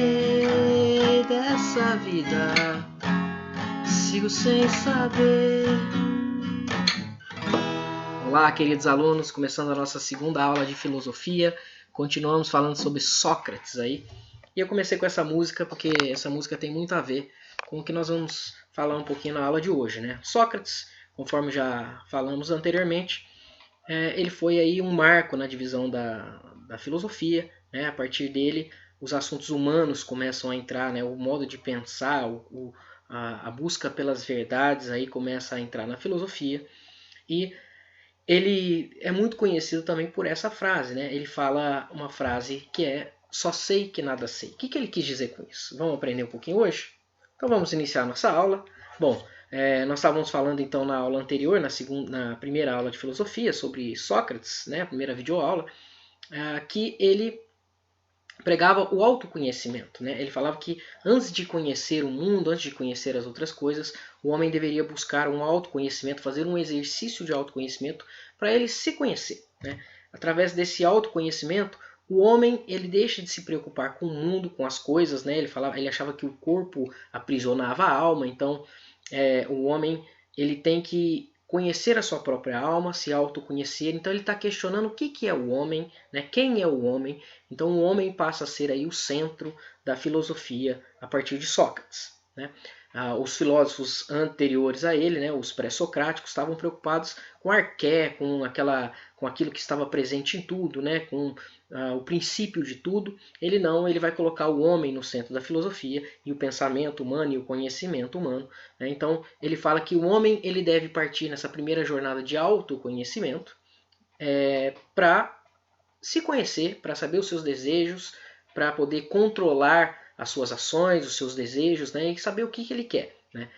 sei dessa vida, sigo sem saber. Olá, queridos alunos, começando a nossa segunda aula de filosofia. Continuamos falando sobre Sócrates aí. E eu comecei com essa música porque essa música tem muito a ver com o que nós vamos falar um pouquinho na aula de hoje, né? Sócrates, conforme já falamos anteriormente, ele foi aí um marco na divisão da filosofia, né? A partir dele, os assuntos humanos começam a entrar, né? O modo de pensar, a busca pelas verdades aí começa a entrar na filosofia. E ele é muito conhecido também por essa frase, né? Ele fala uma frase que é só sei que nada sei. O que ele quis dizer com isso? Vamos aprender um pouquinho hoje? Então vamos iniciar nossa aula. Bom, nós estávamos falando então na aula anterior, na primeira aula de filosofia, sobre Sócrates, né? A primeira videoaula, que ele pregava o autoconhecimento, né? Ele falava que antes de conhecer o mundo, antes de conhecer as outras coisas, o homem deveria buscar um autoconhecimento, fazer um exercício de autoconhecimento para ele se conhecer, né? Através desse autoconhecimento, o homem ele deixa de se preocupar com o mundo, com as coisas, né? Ele achava que o corpo aprisionava a alma, então o homem ele tem que conhecer a sua própria alma, se autoconhecer. Então ele está questionando o que é o homem, né? Quem é o homem. Então o homem passa a ser aí o centro da filosofia a partir de Sócrates, né? Os filósofos anteriores a ele, né, os pré-socráticos, estavam preocupados com arqué, com aquilo que estava presente em tudo, né, com o princípio de tudo. Ele não, ele vai colocar o homem no centro da filosofia e o pensamento humano e o conhecimento humano, né? Então ele fala que o homem ele deve partir nessa primeira jornada de autoconhecimento para se conhecer, para saber os seus desejos, para poder controlar as suas ações, os seus desejos, né, e saber o que ele quer, né?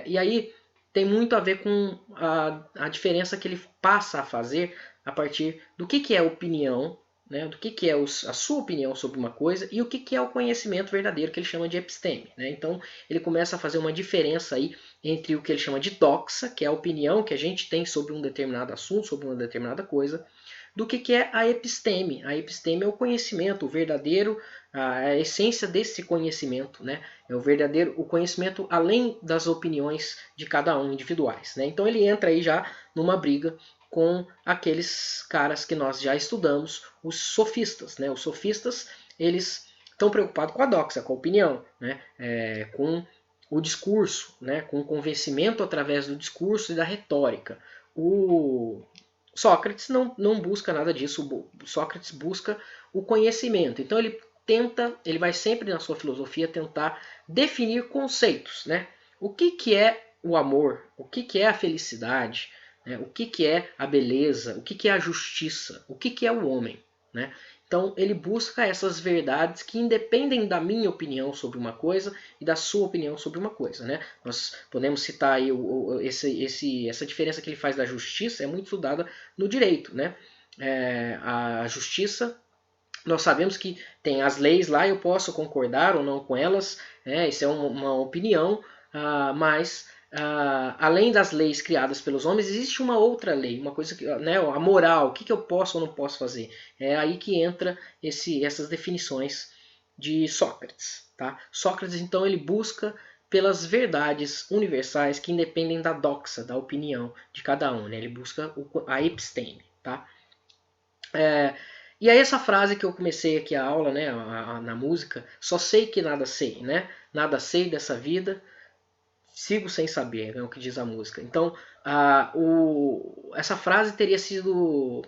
E aí tem muito a ver com a diferença que ele passa a fazer a partir do que é opinião, né, do que é a sua opinião sobre uma coisa e o que é o conhecimento verdadeiro, que ele chama de episteme, né? Então ele começa a fazer uma diferença aí entre o que ele chama de doxa, que é a opinião que a gente tem sobre um determinado assunto, sobre uma determinada coisa, do que é a episteme. A episteme é o conhecimento, o verdadeiro, a essência desse conhecimento, né? É o conhecimento além das opiniões de cada um individuais, né? Então ele entra aí já numa briga com aqueles caras que nós já estudamos, os sofistas, né? Os sofistas, eles estão preocupados com a doxa, com a opinião, né? Com o discurso, né? Com o convencimento através do discurso e da retórica. O Sócrates não busca nada disso. Sócrates busca o conhecimento. Então ele vai sempre na sua filosofia tentar definir conceitos, né? O que é o amor? O que é a felicidade? Né? O que é a beleza? O que é a justiça? O que é o homem? Né? Então ele busca essas verdades que independem da minha opinião sobre uma coisa e da sua opinião sobre uma coisa, né? Nós podemos citar aí essa diferença que ele faz da justiça, é muito estudada no direito, né? A justiça, nós sabemos que tem as leis lá, eu posso concordar ou não com elas, isso é uma opinião, mas além das leis criadas pelos homens, existe uma outra lei, uma coisa que, né, a moral, o que eu posso ou não posso fazer. É aí que entra essas definições de Sócrates. Tá? Sócrates, então, ele busca pelas verdades universais que independem da doxa, da opinião de cada um. Né? Ele busca a episteme. Tá? E aí essa frase que eu comecei aqui a aula, né, na música, só sei que nada sei, né? Nada sei dessa vida, sigo sem saber, é o que diz a música. Então, essa frase teria sido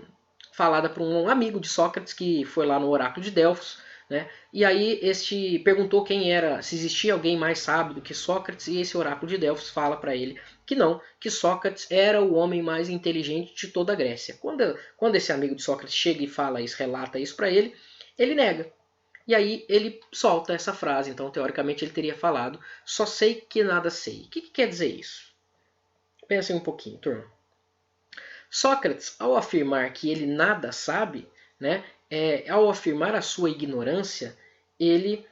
falada por um amigo de Sócrates que foi lá no oráculo de Delfos, né? E aí este perguntou quem era, se existia alguém mais sábio do que Sócrates, e esse oráculo de Delfos fala para ele que não, que Sócrates era o homem mais inteligente de toda a Grécia. Quando esse amigo de Sócrates chega e fala isso, relata isso para ele, ele nega. E aí ele solta essa frase. Então, teoricamente, ele teria falado só sei que nada sei. O que quer dizer isso? Pensem um pouquinho, turma. Sócrates, ao afirmar que ele nada sabe, né, ao afirmar a sua ignorância, ele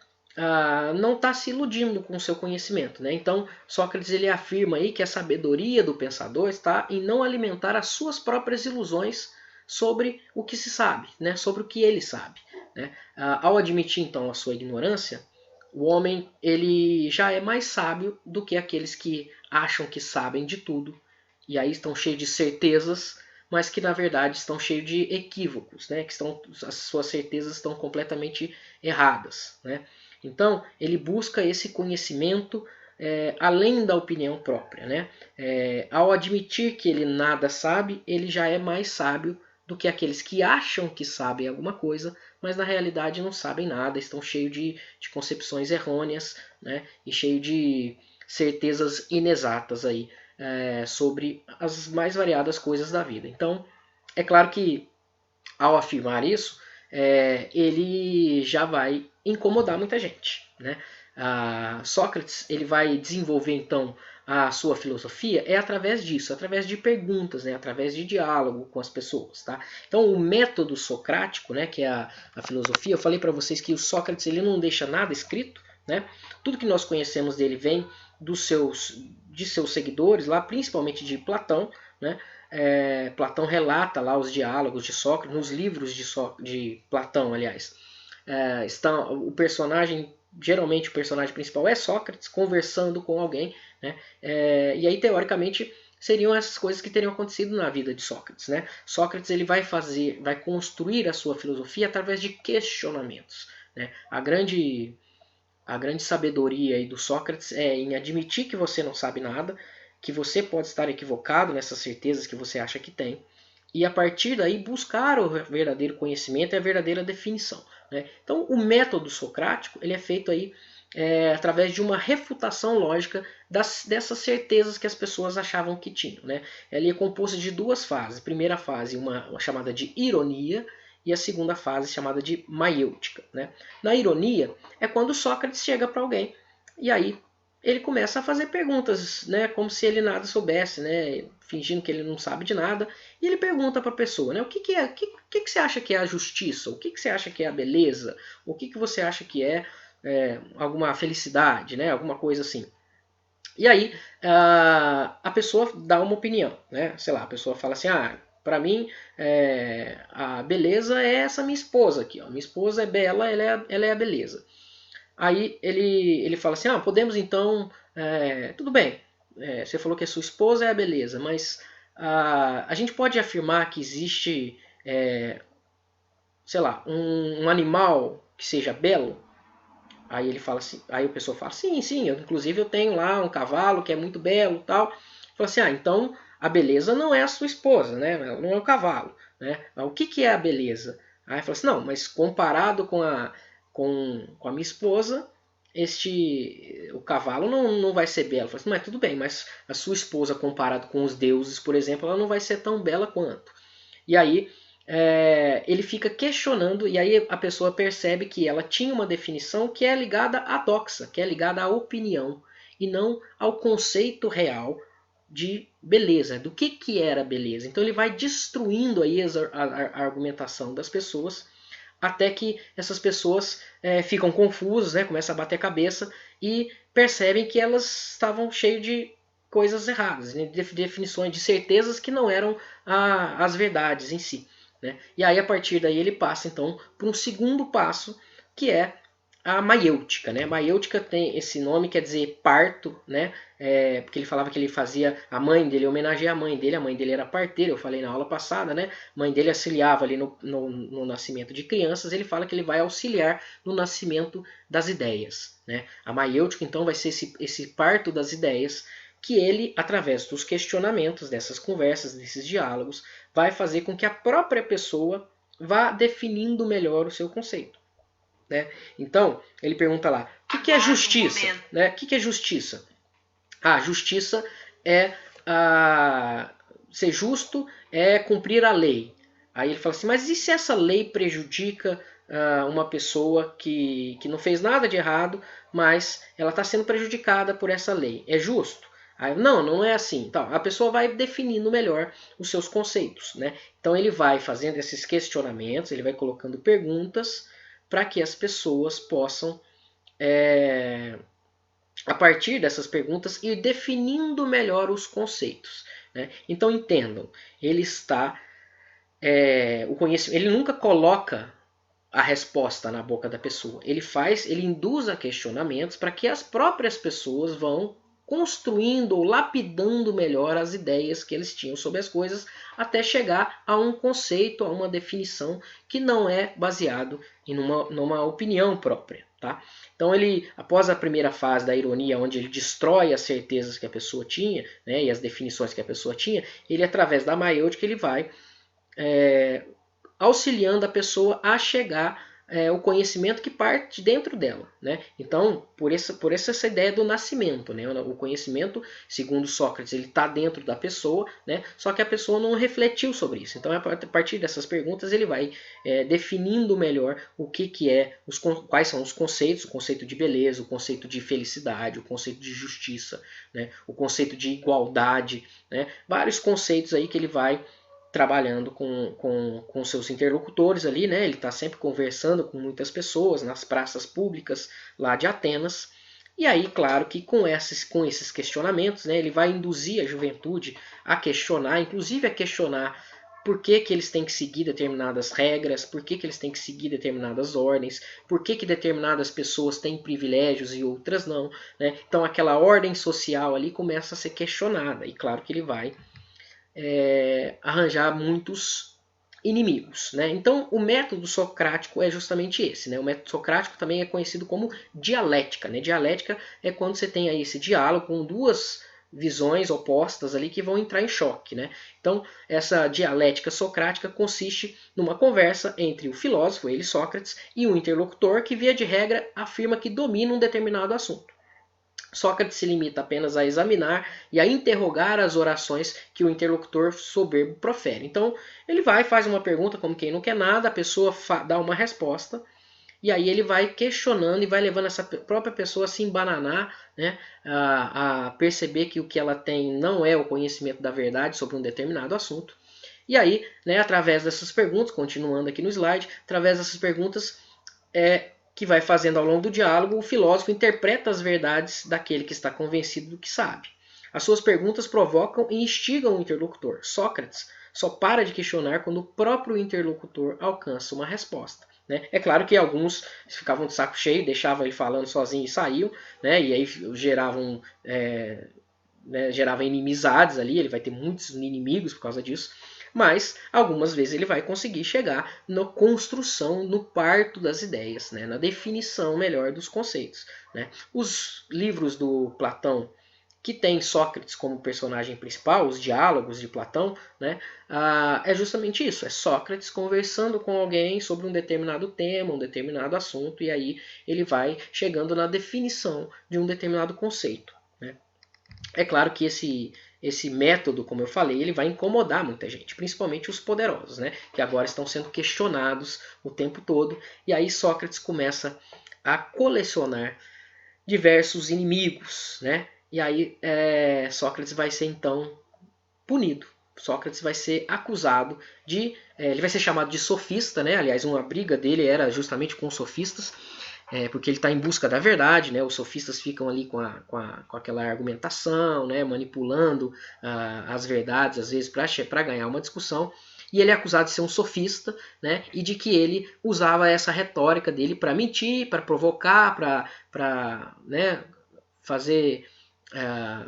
não está se iludindo com o seu conhecimento. Né? Então, Sócrates ele afirma aí que a sabedoria do pensador está em não alimentar as suas próprias ilusões sobre o que se sabe, né? Sobre o que ele sabe. né? Ao admitir então a sua ignorância, o homem ele já é mais sábio do que aqueles que acham que sabem de tudo e aí estão cheios de certezas, mas que na verdade estão cheios de equívocos, né? As suas certezas estão completamente erradas, né? Então ele busca esse conhecimento além da opinião própria, né? Ao admitir que ele nada sabe, ele já é mais sábio do que aqueles que acham que sabem alguma coisa, mas na realidade não sabem nada, estão cheios de concepções errôneas, né? E cheios de certezas inexatas aí sobre as mais variadas coisas da vida. Então, é claro que ao afirmar isso, ele já vai incomodar muita gente, né? Sócrates ele vai desenvolver então a sua filosofia através disso, através de perguntas, né? Através de diálogo com as pessoas, tá? Então o método socrático, né? Que é a filosofia, eu falei para vocês que o Sócrates ele não deixa nada escrito, né? Tudo que nós conhecemos dele vem de seus seguidores, lá principalmente de Platão, né? Platão relata lá os diálogos de Sócrates, nos livros de Platão, aliás. O personagem, geralmente o personagem principal é Sócrates conversando com alguém, né? E aí teoricamente seriam essas coisas que teriam acontecido na vida de Sócrates, né? Sócrates ele vai construir a sua filosofia através de questionamentos, né? A grande sabedoria aí do Sócrates é em admitir que você não sabe nada, que você pode estar equivocado nessas certezas que você acha que tem, e a partir daí buscar o verdadeiro conhecimento e a verdadeira definição, né? Então o método socrático ele é feito aí através de uma refutação lógica dessas certezas que as pessoas achavam que tinham, né? Ele é composto de duas fases. Primeira fase, uma chamada de ironia, e a segunda fase chamada de maiêutica, né? Na ironia é quando Sócrates chega para alguém e aí ele começa a fazer perguntas, né, como se ele nada soubesse, né, fingindo que ele não sabe de nada, e ele pergunta para a pessoa, né, o que você acha que é a justiça? O que você acha que é a beleza? O que você acha que alguma felicidade, né, alguma coisa assim? E aí a pessoa dá uma opinião, né? Sei lá, a pessoa fala assim, para mim a beleza é essa minha esposa aqui, ó. Minha esposa é bela, ela é a beleza. Aí ele fala assim, podemos então, tudo bem, você falou que a sua esposa é a beleza, mas a gente pode afirmar que existe, sei lá, um animal que seja belo? Aí ele fala assim, aí a pessoa fala, sim, inclusive eu tenho lá um cavalo que é muito belo, tal. Fala assim, então a beleza não é a sua esposa, né? Não é o cavalo, né? Mas o que é a beleza? Aí fala assim, não, mas comparado com a minha esposa, o cavalo não vai ser belo. Fala assim, mas tudo bem, mas a sua esposa comparado com os deuses, por exemplo, ela não vai ser tão bela quanto. E aí ele fica questionando, e aí a pessoa percebe que ela tinha uma definição que é ligada à doxa, que é ligada à opinião, e não ao conceito real de beleza, do que era beleza. Então ele vai destruindo aí a argumentação das pessoas, até que essas pessoas ficam confusas, né, começam a bater a cabeça e percebem que elas estavam cheias de coisas erradas, né, de definições, de certezas que não eram as verdades em si, né? E aí a partir daí ele passa então para um segundo passo, que é a maiêutica, né? Maiêutica tem esse nome, quer dizer parto, né? Porque ele falava que ele fazia a mãe dele, homenageia a mãe dele era parteira, eu falei na aula passada, né? A mãe dele auxiliava ali no nascimento de crianças, ele fala que ele vai auxiliar no nascimento das ideias, né? A maiêutica então vai ser esse parto das ideias, que ele, através dos questionamentos, dessas conversas, desses diálogos, vai fazer com que a própria pessoa vá definindo melhor o seu conceito, né? Então, ele pergunta lá, o que é justiça? Né? O que é justiça? Justiça é ser justo, é cumprir a lei. Aí ele fala assim, mas e se essa lei prejudica uma pessoa que não fez nada de errado, mas ela está sendo prejudicada por essa lei? É justo? Aí, não é assim. Então, a pessoa vai definindo melhor os seus conceitos, né? Então ele vai fazendo esses questionamentos, ele vai colocando perguntas para que as pessoas possam, a partir dessas perguntas, ir definindo melhor os conceitos, né? Então entendam, ele está o conhecimento, ele nunca coloca a resposta na boca da pessoa. Ele induz a questionamentos para que as próprias pessoas vão construindo ou lapidando melhor as ideias que eles tinham sobre as coisas, até chegar a um conceito, a uma definição que não é baseado em numa opinião própria. Tá? Então ele, após a primeira fase da ironia, onde ele destrói as certezas que a pessoa tinha, né, e as definições que a pessoa tinha, ele, através da maiêutica, ele vai auxiliando a pessoa a chegar o conhecimento que parte dentro dela. Né? Então, por essa ideia do nascimento. Né? O conhecimento, segundo Sócrates, ele está dentro da pessoa, né? Só que a pessoa não refletiu sobre isso. Então, a partir dessas perguntas, ele vai definindo melhor o que quais são os conceitos, o conceito de beleza, o conceito de felicidade, o conceito de justiça, né? O conceito de igualdade, né? Vários conceitos aí que ele vai trabalhando com seus interlocutores ali, né? Ele está sempre conversando com muitas pessoas nas praças públicas lá de Atenas. E aí, claro que com esses questionamentos, né, ele vai induzir a juventude a questionar, inclusive a questionar por que eles têm que seguir determinadas regras, por que eles têm que seguir determinadas ordens, por que determinadas pessoas têm privilégios e outras não. Né? Então aquela ordem social ali começa a ser questionada. E claro que ele vai arranjar muitos inimigos. Né? Então, o método socrático é justamente esse. Né? O método socrático também é conhecido como dialética. Né? Dialética é quando você tem aí esse diálogo com duas visões opostas ali que vão entrar em choque. Né? Então, essa dialética socrática consiste numa conversa entre o filósofo, ele Sócrates, e o interlocutor que, via de regra, afirma que domina um determinado assunto. Sócrates se limita apenas a examinar e a interrogar as orações que o interlocutor soberbo profere. Então, ele faz uma pergunta como quem não quer nada, a pessoa dá uma resposta, e aí ele vai questionando e vai levando essa própria pessoa a se embananar, né, a perceber que o que ela tem não é o conhecimento da verdade sobre um determinado assunto. E aí, né, através dessas perguntas, continuando aqui no slide, através dessas perguntas, que vai fazendo ao longo do diálogo, o filósofo interpreta as verdades daquele que está convencido do que sabe. As suas perguntas provocam e instigam o interlocutor. Sócrates só para de questionar quando o próprio interlocutor alcança uma resposta. Né? É claro que alguns ficavam de saco cheio, deixavam ele falando sozinho e saíam, né? E aí geravam inimizades ali, ele vai ter muitos inimigos por causa disso. Mas algumas vezes ele vai conseguir chegar na construção, no parto das ideias, né? Na definição melhor dos conceitos. Né? Os livros do Platão, que tem Sócrates como personagem principal, os diálogos de Platão, né? É justamente isso, é Sócrates conversando com alguém sobre um determinado tema, um determinado assunto, e aí ele vai chegando na definição de um determinado conceito. Né? É claro que esse método, como eu falei, ele vai incomodar muita gente, principalmente os poderosos, né? Que agora estão sendo questionados o tempo todo. E aí Sócrates começa a colecionar diversos inimigos, né? E aí Sócrates vai ser então punido. Sócrates vai ser acusado de... ele vai ser chamado de sofista, né? Aliás, uma briga dele era justamente com os sofistas, porque ele está em busca da verdade, né? Os sofistas ficam ali com aquela argumentação, né? Manipulando as verdades, às vezes, para ganhar uma discussão. E ele é acusado de ser um sofista, né? E de que ele usava essa retórica dele para mentir, para provocar, para né? fazer...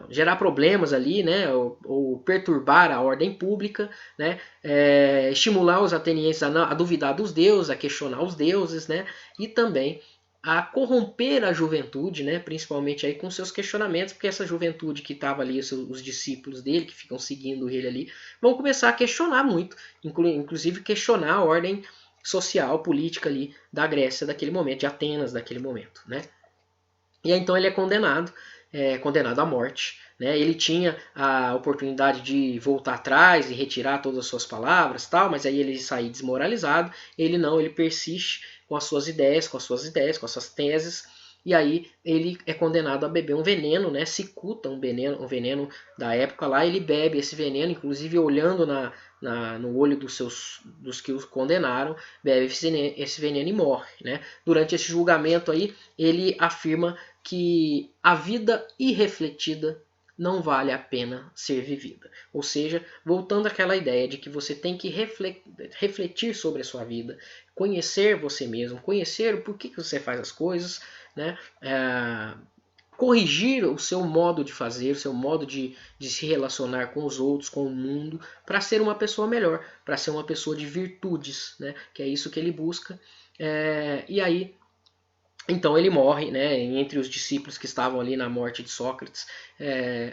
gerar problemas ali, né, ou perturbar a ordem pública, né, estimular os atenienses a duvidar dos deuses, a questionar os deuses, né, e também a corromper a juventude, né, principalmente aí com seus questionamentos, porque essa juventude que estava ali, os discípulos dele, que ficam seguindo ele ali, vão começar a questionar muito, inclusive questionar a ordem social, política ali da Grécia daquele momento, de Atenas daquele momento, né. E aí, então ele é condenado à morte. Né? Ele tinha a oportunidade de voltar atrás e retirar todas as suas palavras, tal, mas aí ele sai desmoralizado. Ele não, ele persiste com as suas ideias, com as suas teses, e aí ele é condenado a beber um veneno, né? Cicuta, um veneno da época lá, ele bebe esse veneno, inclusive olhando no olho dos que os condenaram, bebe esse veneno e morre. Né? Durante esse julgamento aí, ele afirma que a vida irrefletida não vale a pena ser vivida. Ou seja, voltando àquela ideia de que você tem que refletir sobre a sua vida, conhecer você mesmo, conhecer o porquê que você faz as coisas, né? Corrigir o seu modo de fazer, o seu modo de se relacionar com os outros, com o mundo, para ser uma pessoa melhor, para ser uma pessoa de virtudes, né? Que é isso que ele busca. E aí, então ele morre, né? Entre os discípulos que estavam ali na morte de Sócrates,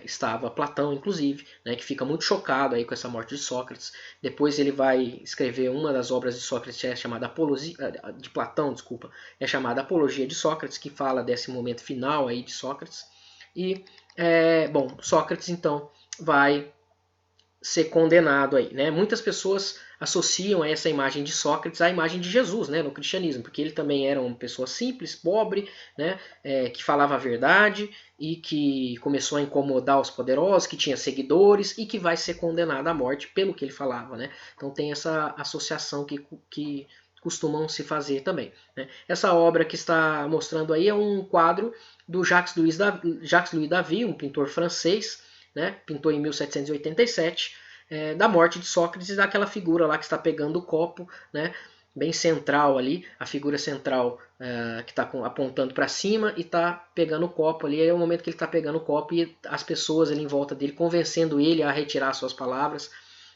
estava Platão, inclusive, né? Que fica muito chocado aí com essa morte de Sócrates. Depois ele vai escrever uma das obras de Sócrates, chamada de Platão, desculpa, é chamada Apologia de Sócrates, que fala desse momento final aí de Sócrates. E, bom, Sócrates então vai ser condenado aí, né? Muitas pessoas associam essa imagem de Sócrates à imagem de Jesus, né, no cristianismo, porque ele também era uma pessoa simples, pobre, né, que falava a verdade e que começou a incomodar os poderosos, que tinha seguidores e que vai ser condenado à morte pelo que ele falava, né? Então tem essa associação que costumam se fazer também, né? Essa obra que está mostrando aí é um quadro do Jacques-Louis David, um pintor francês, né? Pintou em 1787, da morte de Sócrates e daquela figura lá que está pegando o copo, né? Bem central ali, a figura central que está apontando para cima e está pegando o copo ali. É o momento que ele está pegando o copo e as pessoas ali em volta dele, convencendo ele a retirar suas palavras,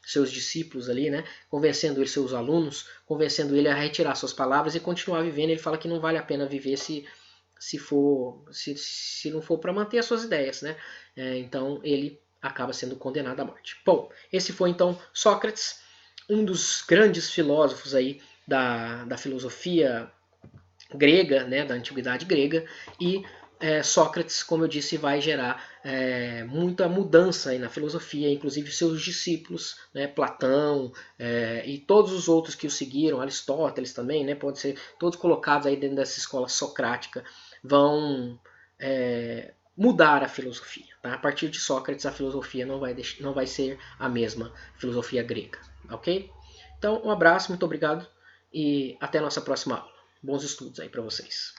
seus discípulos ali, né? Convencendo ele, seus alunos, convencendo ele a retirar suas palavras e continuar vivendo. Ele fala que não vale a pena viver se não for para manter as suas ideias, né? Então ele acaba sendo condenado à morte. Bom, esse foi então Sócrates, um dos grandes filósofos aí da filosofia grega, né, da antiguidade grega, e Sócrates, como eu disse, vai gerar muita mudança aí na filosofia, inclusive seus discípulos, né, Platão e todos os outros que o seguiram, Aristóteles também, né, podem ser todos colocados aí dentro dessa escola socrática, vão mudar a filosofia. Tá? A partir de Sócrates, a filosofia não vai ser a mesma filosofia grega. Ok? Então, um abraço, muito obrigado e até a nossa próxima aula. Bons estudos aí para vocês.